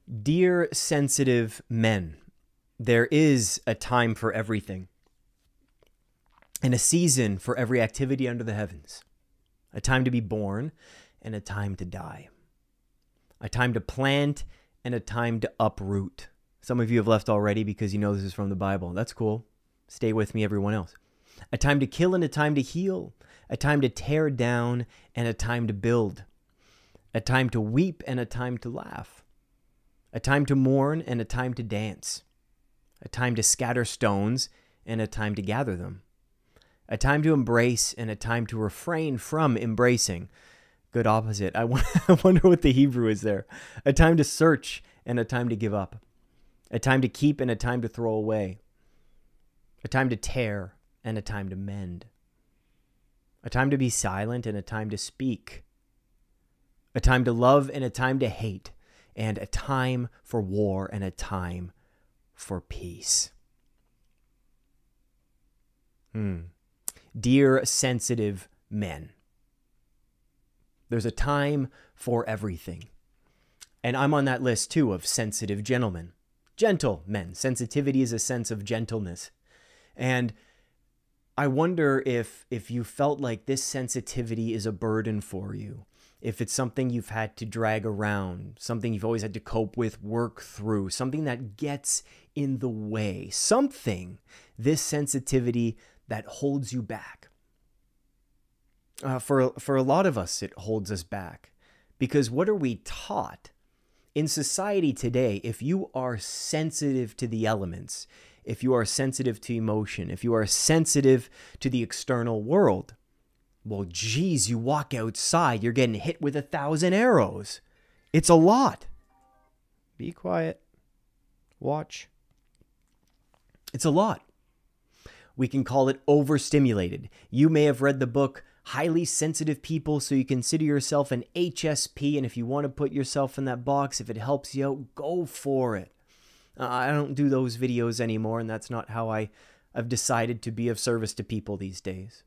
Dear sensitive men, there is a time for everything, and a season for every activity under the heavens. A time to be born and a time to die. A time to plant and a time to uproot. Some of you have left already because you know this is from the Bible. That's cool. Stay with me, everyone else. A time to kill and a time to heal. A time to tear down and a time to build. A time to weep and a time to laugh. A time to mourn and a time to dance. A time to scatter stones and a time to gather them. A time to embrace and a time to refrain from embracing. Good opposite. I wonder what the Hebrew is there. A time to search and a time to give up. A time to keep and a time to throw away. A time to tear and a time to mend. A time to be silent and a time to speak. A time to love and a time to hate. And a time for war and a time for peace. Dear sensitive men, there's a time for everything. And I'm on that list too of sensitive gentlemen. Gentle men. Sensitivity is a sense of gentleness. And I wonder if you felt like this sensitivity is a burden for you. If it's something you've had to drag around, something you've always had to cope with, work through, something that gets in the way, this sensitivity that holds you back. For a lot of us, it holds us back. Because what are we taught? In society today, if you are sensitive to the elements, if you are sensitive to emotion, if you are sensitive to the external world, well, geez, you walk outside, you're getting hit with 1,000 arrows. It's a lot. Be quiet. Watch. It's a lot. We can call it overstimulated. You may have read the book Highly Sensitive People, so you consider yourself an HSP, and if you want to put yourself in that box, if it helps you out, go for it. I don't do those videos anymore, and that's not how I've decided to be of service to people these days.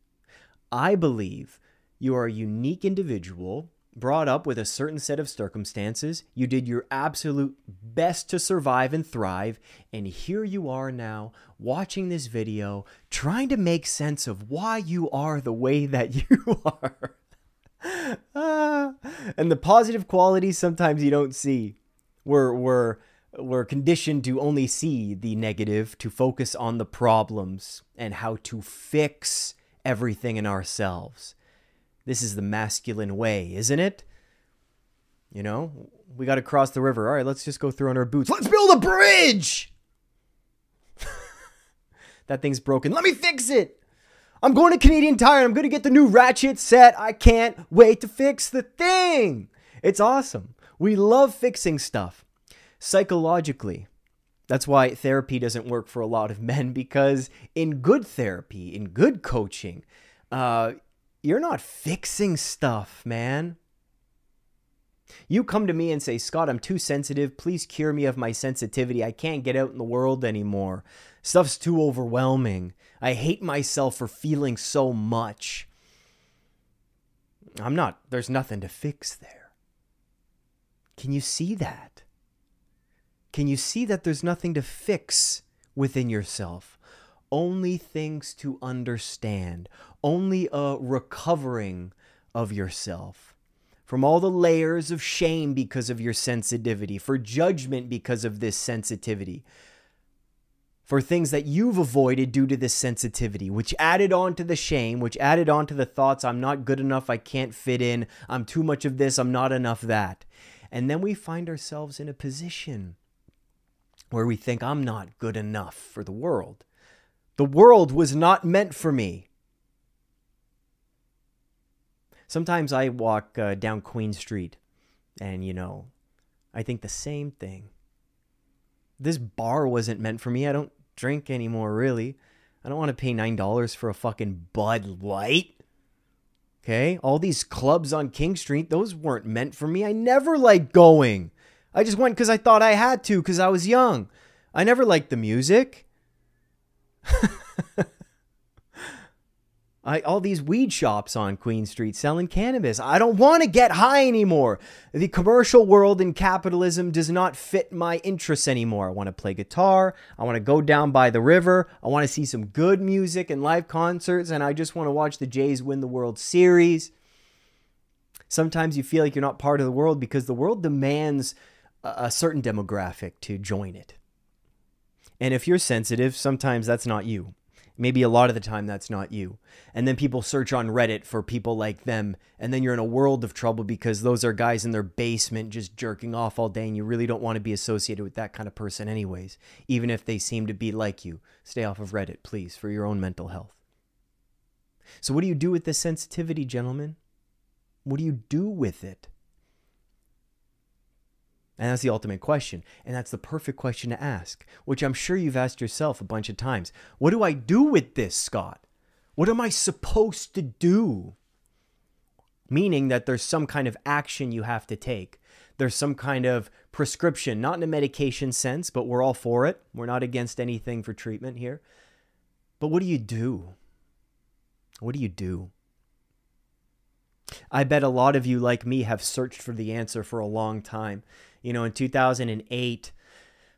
I believe you are a unique individual brought up with a certain set of circumstances. You did your absolute best to survive and thrive. And here you are now watching this video, trying to make sense of why you are the way that you are. And the positive qualities sometimes you don't see. We're conditioned to only see the negative, to focus on the problems and how to fix everything in ourselves. This is the masculine way, isn't it? You know, we got to cross the river. All right, let's just go through on our boots. Let's build a bridge. That thing's broken. Let me fix it. I'm going to Canadian Tire. I'm going to get the new ratchet set. I can't wait to fix the thing. It's awesome. We love fixing stuff. Psychologically, that's why therapy doesn't work for a lot of men, because in good therapy, in good coaching, you're not fixing stuff, man. You come to me and say, Scott, I'm too sensitive. Please cure me of my sensitivity. I can't get out in the world anymore. Stuff's too overwhelming. I hate myself for feeling so much. There's nothing to fix there. Can you see that? Can you see that there's nothing to fix within yourself? Only things to understand. Only a recovering of yourself from all the layers of shame because of your sensitivity, for judgment because of this sensitivity, for things that you've avoided due to this sensitivity, which added on to the shame, which added on to the thoughts, I'm not good enough, I can't fit in, I'm too much of this, I'm not enough that. And then we find ourselves in a position where we think, I'm not good enough for the world. The world was not meant for me. Sometimes I walk down Queen Street and, I think the same thing. This bar wasn't meant for me. I don't drink anymore, really. I don't want to pay $9 for a fucking Bud Light. Okay? All these clubs on King Street, those weren't meant for me. I never liked going. I just went because I thought I had to because I was young. I never liked the music. All these weed shops on Queen Street selling cannabis. I don't want to get high anymore. The commercial world and capitalism does not fit my interests anymore. I want to play guitar. I want to go down by the river. I want to see some good music and live concerts. And I just want to watch the Jays win the World Series. Sometimes you feel like you're not part of the world because the world demands a certain demographic to join it. And if you're sensitive, sometimes that's not you. Maybe a lot of the time that's not you. And then people search on Reddit for people like them. And then you're in a world of trouble because those are guys in their basement just jerking off all day. And you really don't want to be associated with that kind of person anyways, even if they seem to be like you. Stay off of Reddit, please, for your own mental health. So what do you do with this sensitivity, gentlemen? What do you do with it? And that's the ultimate question. And that's the perfect question to ask, which I'm sure you've asked yourself a bunch of times. What do I do with this, Scott? What am I supposed to do? Meaning that there's some kind of action you have to take. There's some kind of prescription, not in a medication sense, but we're all for it. We're not against anything for treatment here. But what do you do? What do you do? I bet a lot of you, like me, have searched for the answer for a long time. You know, in 2008,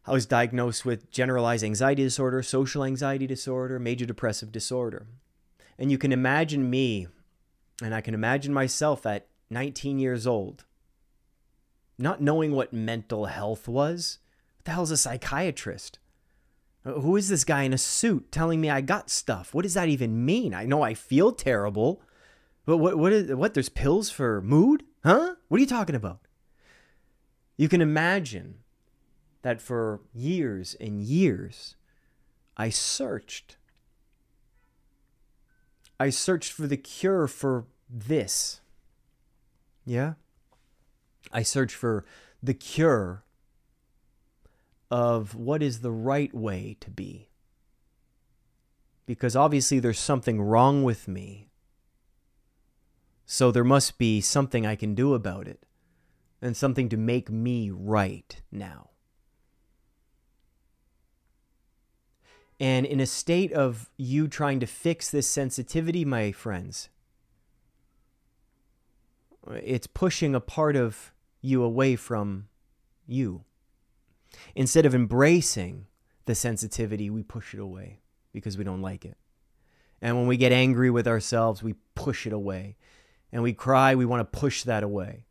I was diagnosed with generalized anxiety disorder, social anxiety disorder, major depressive disorder. And you can imagine me, and I can imagine myself at 19 years old, not knowing what mental health was. What the hell is a psychiatrist? Who is this guy in a suit telling me I got stuff? What does that even mean? I know I feel terrible, but what? There's pills for mood? Huh? What are you talking about? You can imagine that for years and years, I searched. I searched for the cure for this. Yeah? I searched for the cure of what is the right way to be. Because obviously there's something wrong with me. So there must be something I can do about it. And something to make me right now. And in a state of you trying to fix this sensitivity, my friends, it's pushing a part of you away from you. Instead of embracing the sensitivity, we push it away because we don't like it. And when we get angry with ourselves, we push it away. And we cry, we want to push that away.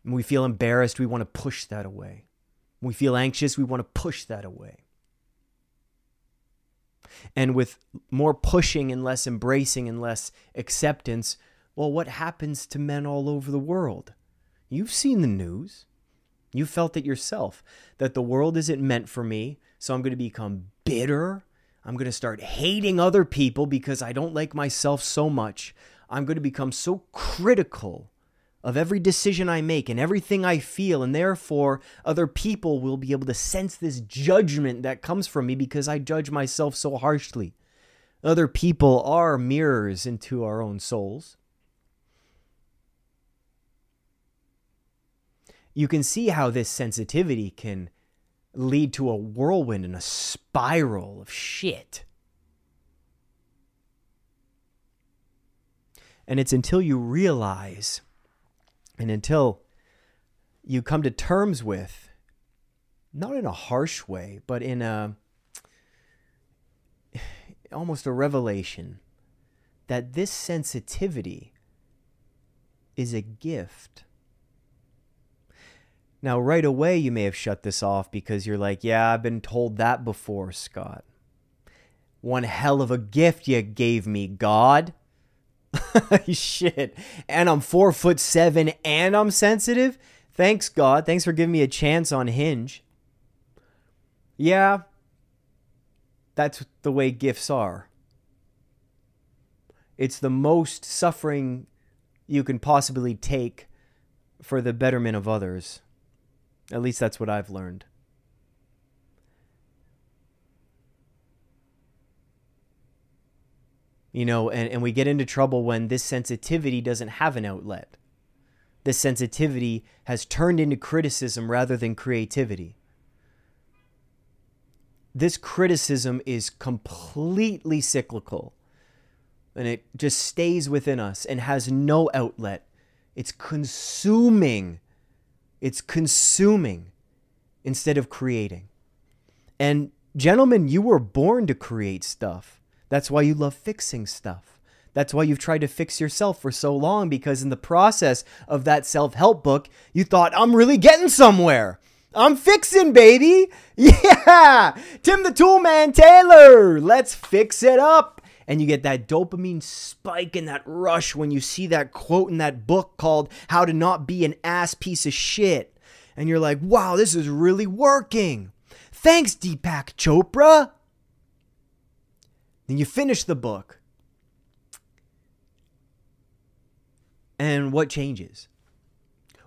When we feel embarrassed, we want to push that away. When we feel anxious, we want to push that away. And with more pushing and less embracing and less acceptance, well, what happens to men all over the world? You've seen the news. You felt it yourself, that the world isn't meant for me, so I'm going to become bitter. I'm going to start hating other people because I don't like myself so much. I'm going to become so critical of every decision I make and everything I feel, and therefore other people will be able to sense this judgment that comes from me because I judge myself so harshly. Other people are mirrors into our own souls. You can see how this sensitivity can lead to a whirlwind and a spiral of shit. And it's until you realize, and until you come to terms with, not in a harsh way, but in almost a revelation, that this sensitivity is a gift. Now, right away, you may have shut this off because you're like, yeah, I've been told that before, Scott. One hell of a gift you gave me, God. Shit. And I'm 4'7" and I'm sensitive? Thanks, God. Thanks for giving me a chance on Hinge. Yeah, that's the way gifts are. It's the most suffering you can possibly take for the betterment of others. At least that's what I've learned. You know, and we get into trouble when this sensitivity doesn't have an outlet. This sensitivity has turned into criticism rather than creativity. This criticism is completely cyclical. and it just stays within us and has no outlet. It's consuming. It's consuming instead of creating. And gentlemen, you were born to create stuff. That's why you love fixing stuff. That's why you've tried to fix yourself for so long, because in the process of that self-help book, you thought, I'm really getting somewhere. I'm fixing, baby. Yeah. Tim the Toolman Taylor. Let's fix it up. And you get that dopamine spike and that rush when you see that quote in that book called How to Not Be an Ass Piece of Shit. And you're like, wow, this is really working. Thanks, Deepak Chopra. Then you finish the book. And what changes?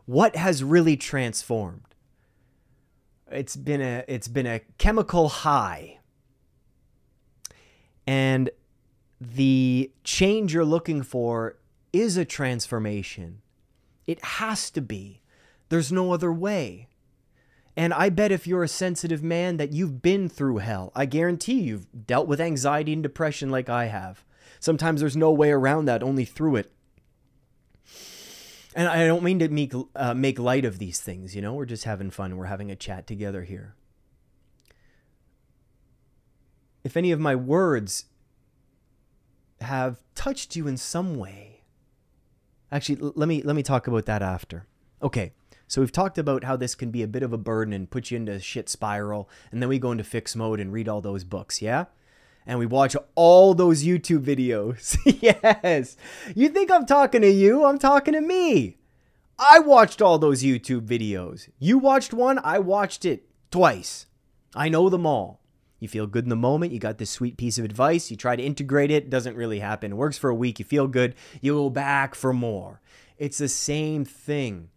What has really transformed? It's been a chemical high. And the change you're looking for is a transformation. It has to be. There's no other way. And I bet if you're a sensitive man that you've been through hell. I guarantee you've dealt with anxiety and depression like I have. Sometimes there's no way around that, only through it. And I don't mean to make light of these things, you know. We're just having fun. We're having a chat together here. If any of my words have touched you in some way, actually, let me talk about that after. Okay, so we've talked about how this can be a bit of a burden and put you into a shit spiral, and then we go into fix mode and read all those books, yeah? And we watch all those YouTube videos. Yes. You think I'm talking to you? I'm talking to me. I watched all those YouTube videos. You watched one, I watched it twice. I know them all. You feel good in the moment. You got this sweet piece of advice. You try to integrate it. Doesn't really happen. It works for a week. You feel good. You go back for more. It's the same thing.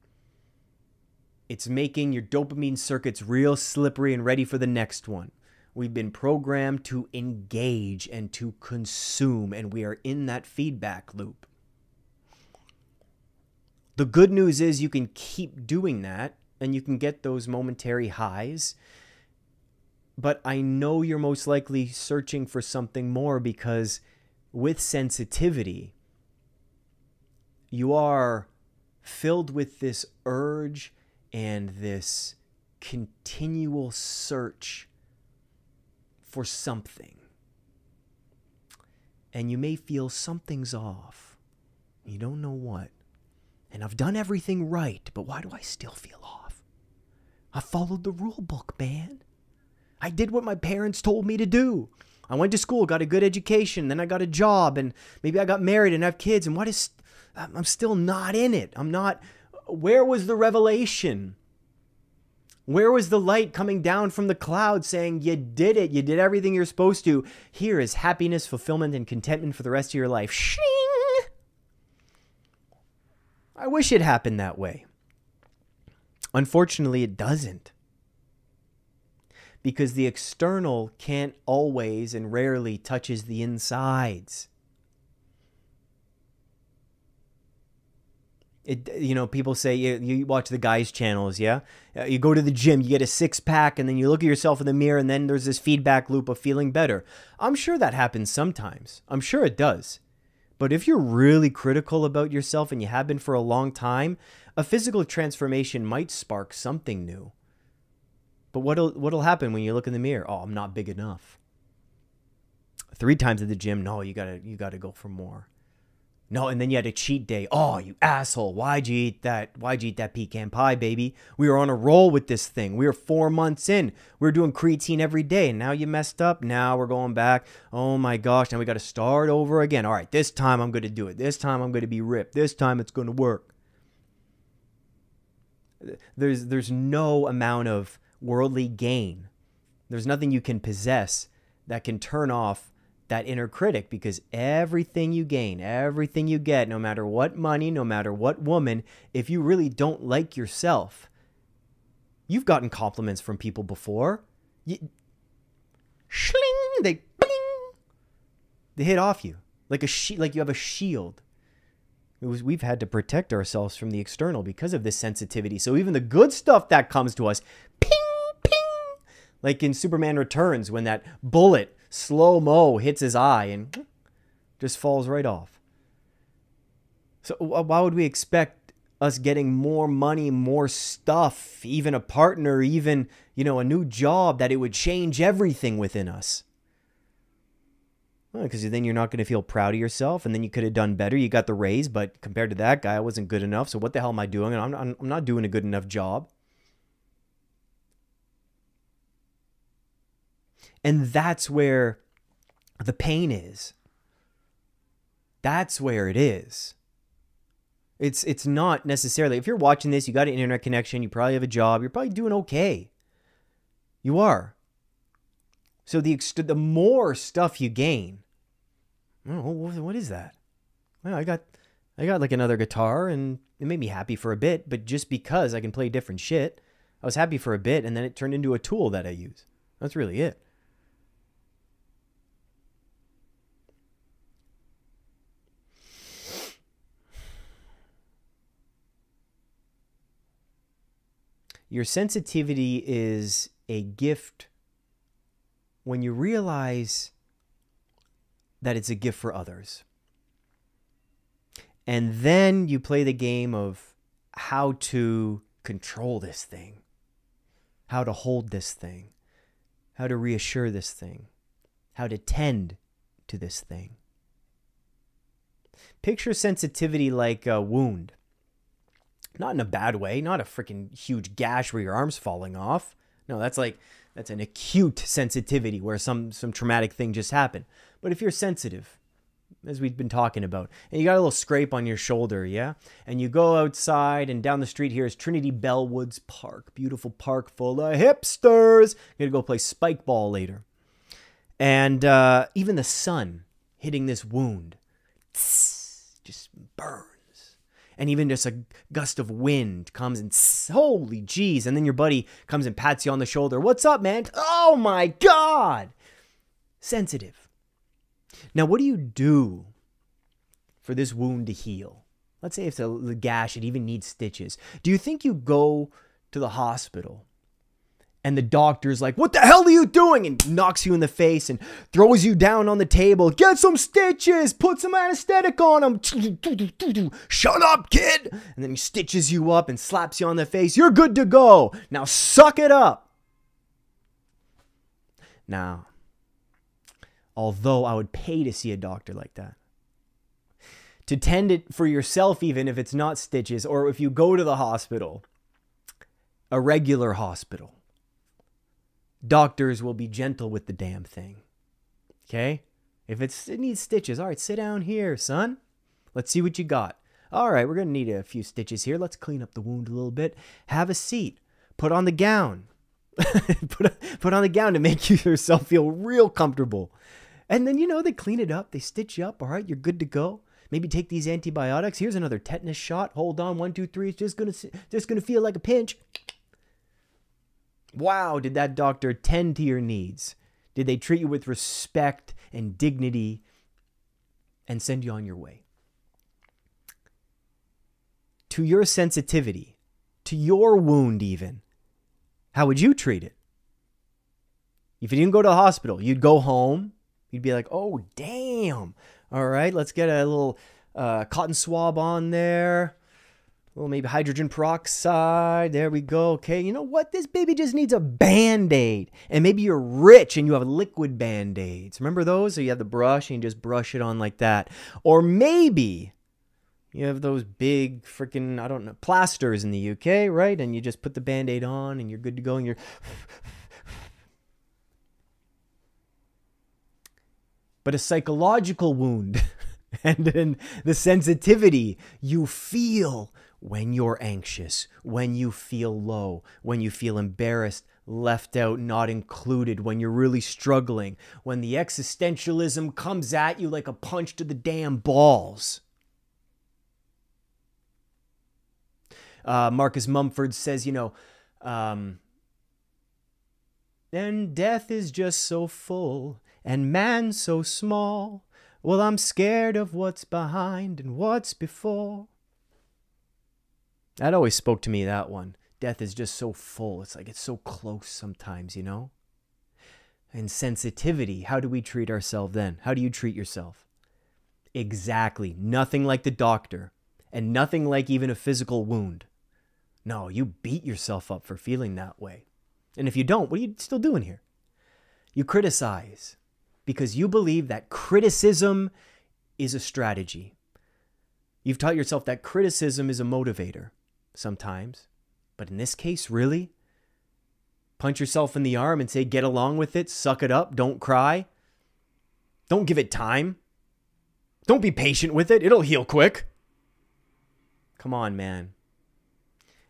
It's making your dopamine circuits real slippery and ready for the next one. We've been programmed to engage and to consume, and we are in that feedback loop. The good news is you can keep doing that, and you can get those momentary highs. But I know you're most likely searching for something more, because with sensitivity, you are filled with this urge and this continual search for something. And you may feel something's off. You don't know what. And I've done everything right, but why do I still feel off? I followed the rule book, man. I did what my parents told me to do. I went to school, got a good education, then I got a job, and maybe I got married and have kids, and I'm still not in it. I'm not. Where was the revelation? Where was the light coming down from the cloud saying, you did it, you did everything you're supposed to. Here is happiness, fulfillment, and contentment for the rest of your life. Shing! I wish it happened that way. Unfortunately, it doesn't. Because the external can't always and rarely touches the insides. People say you watch the guys' channels, yeah? You go to the gym, you get a six-pack, and then you look at yourself in the mirror, and then there's this feedback loop of feeling better. I'm sure that happens sometimes. I'm sure it does. But if you're really critical about yourself, and you have been for a long time, a physical transformation might spark something new. But what'll happen when you look in the mirror? Oh, I'm not big enough. 3 times at the gym, no, you gotta go for more. No, and then you had a cheat day. Oh, you asshole. Why'd you eat that? Why'd you eat that pecan pie, baby? We were on a roll with this thing. We were 4 months in. We were doing creatine every day. And now you messed up. Now we're going back. Oh my gosh. Now we got to start over again. All right, this time I'm going to do it. This time I'm going to be ripped. This time it's going to work. There's no amount of worldly gain. There's nothing you can possess that can turn off that inner critic, because everything you gain, everything you get, no matter what money, no matter what woman, if you really don't like yourself, you've gotten compliments from people before. Shling, they hit off you like like you have a shield. We've had to protect ourselves from the external because of this sensitivity. So even the good stuff that comes to us, ping, ping, like in Superman Returns when that bullet slow-mo hits his eye and Just falls right off. So why would we expect us getting more money, more stuff, even a partner, even, a new job, that it would change everything within us? Well, because then you're not going to feel proud of yourself, and then you could have done better. You got the raise, but compared to that guy, I wasn't good enough. So what the hell am I doing? I'm not doing a good enough job. And that's where the pain is. That's where it is. It's not necessarily, if you're watching this, you got an internet connection, you probably have a job, you're probably doing okay. You are. So the more stuff you gain, oh, what is that? Well, I got like another guitar, and it made me happy for a bit, but just because I can play different shit, I was happy for a bit, and then it turned into a tool that I use. That's really it. Your sensitivity is a gift when you realize that it's a gift for others. And then you play the game of how to control this thing, how to hold this thing, how to reassure this thing, how to tend to this thing. Picture sensitivity like a wound. Not in a bad way, not a freaking huge gash where your arm's falling off. No, that's an acute sensitivity where some traumatic thing just happened. But if you're sensitive, as we've been talking about, and you got a little scrape on your shoulder, yeah? And you go outside, and down the street here is Trinity Bellwoods Park. Beautiful park full of hipsters. You're going to go play spike ball later. And even the sun hitting this wound just burns. And even just a gust of wind comes and holy jeez. And then your buddy comes and pats you on the shoulder. What's up, man? Oh my God. Sensitive. Now, what do you do for this wound to heal? Let's say if the gash, it even needs stitches. Do you think you go to the hospital and the doctor's like, what the hell are you doing? And knocks you in the face and throws you down on the table. Get some stitches. Put some anesthetic on them. Shut up, kid. And then he stitches you up and slaps you on the face. You're good to go. Now suck it up. Now, although I would pay to see a doctor like that, to tend it for yourself, even if it's not stitches, or if you go to the hospital, a regular hospital, doctors will be gentle with the damn thing. Okay? If it needs stitches, all right, sit down here, son. Let's see what you got. All right, we're going to need a few stitches here. Let's clean up the wound a little bit. Have a seat. Put on the gown. put on the gown to make yourself feel real comfortable. And then, they clean it up. They stitch you up. All right, you're good to go. Maybe take these antibiotics. Here's another tetanus shot. Hold on. 1, 2, 3. It's just gonna feel like a pinch. Wow, did that doctor tend to your needs? Did they treat you with respect and dignity and send you on your way? To your sensitivity, to your wound even, how would you treat it? If you didn't go to the hospital, you'd go home. You'd be like, oh, damn. All right, let's get a little cotton swab on there. Well, maybe hydrogen peroxide. There we go. Okay, you know what? This baby just needs a Band-Aid. And maybe you're rich and you have liquid Band-Aids. Remember those? So you have the brush and you just brush it on like that. Or maybe you have those big freaking, I don't know, plasters in the UK, right? And you just put the Band-Aid on and you're good to go. And you're... But a psychological wound and then the sensitivity you feel when you're anxious, when you feel low, when you feel embarrassed, left out, not included, when you're really struggling, when the existentialism comes at you like a punch to the damn balls. Marcus Mumford says, and death is just so full and man so small. Well, I'm scared of what's behind and what's before. That always spoke to me, that one. Death is just so full. It's like it's so close sometimes, And sensitivity, how do we treat ourselves then? How do you treat yourself? Exactly. Nothing like the doctor, and nothing like even a physical wound. No, you beat yourself up for feeling that way. And if you don't, what are you still doing here? You criticize because you believe that criticism is a strategy. You've taught yourself that criticism is a motivator sometimes. But in this case, really? Punch yourself in the arm and say, get along with it, suck it up, don't cry. Don't give it time. Don't be patient with it, it'll heal quick. Come on, man.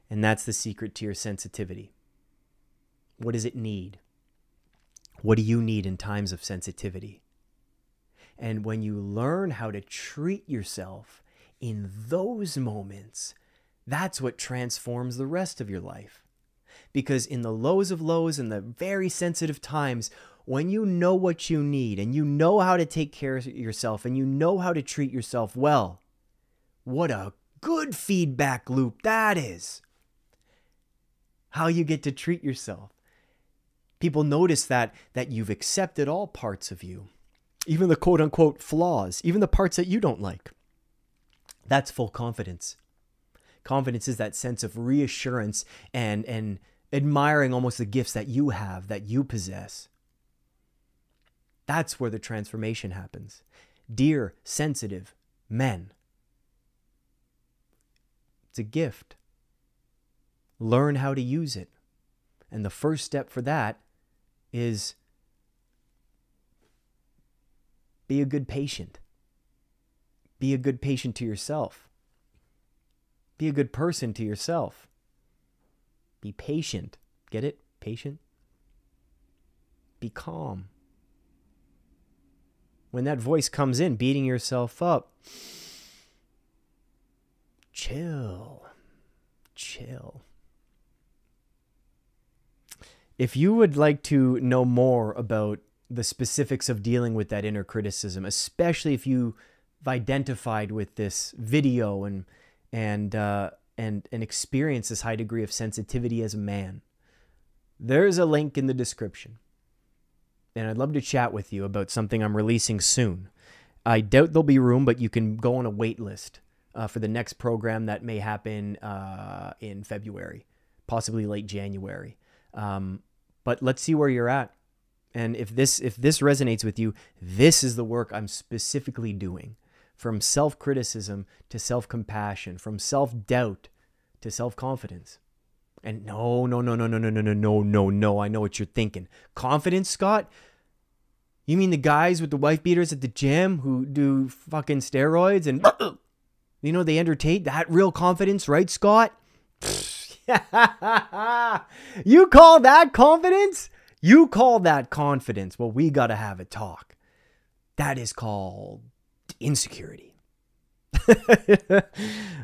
And that's the secret to your sensitivity. What does it need? What do you need in times of sensitivity? And when you learn how to treat yourself in those moments, that's what transforms the rest of your life. Because in the lows of lows and the very sensitive times, when you know what you need and you know how to take care of yourself and you know how to treat yourself well, what a good feedback loop that is. How you get to treat yourself. People notice that you've accepted all parts of you, even the quote unquote flaws, even the parts that you don't like. That's full confidence. Confidence is that sense of reassurance and admiring almost the gifts that you have, that you possess. That's where the transformation happens. Dear, sensitive men, it's a gift. Learn how to use it. And the first step for that is be a good patient. Be a good patient to yourself. Be a good person to yourself. Be patient. Get it? Patient. Be calm. When that voice comes in, beating yourself up, chill. Chill. If you would like to know more about the specifics of dealing with that inner criticism, especially if you've identified with this video and experience this high degree of sensitivity as a man, there's a link in the description. And I'd love to chat with you about something I'm releasing soon. I doubt there'll be room, but you can go on a wait list for the next program that may happen in February, possibly late January. But let's see where you're at. And if this resonates with you, this is the work I'm specifically doing. From self-criticism to self-compassion, from self-doubt to self-confidence. And no, I know what you're thinking. Confidence, Scott? You mean the guys with the wife beaters at the gym who do fucking steroids and, you know, they entertain? That real confidence, right, Scott? You call that confidence? You call that confidence? Well, we got to have a talk. That is called insecurity.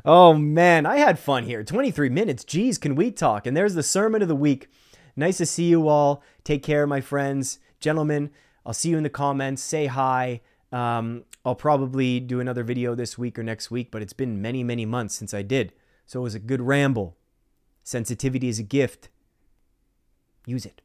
Oh man, I had fun here. 23 minutes. Geez, can we talk? And there's the sermon of the week. Nice to see you all. Take care, my friends. Gentlemen, I'll see you in the comments. Say hi. I'll probably do another video this week or next week, but it's been many, many months since I did. So it was a good ramble. Sensitivity is a gift. Use it.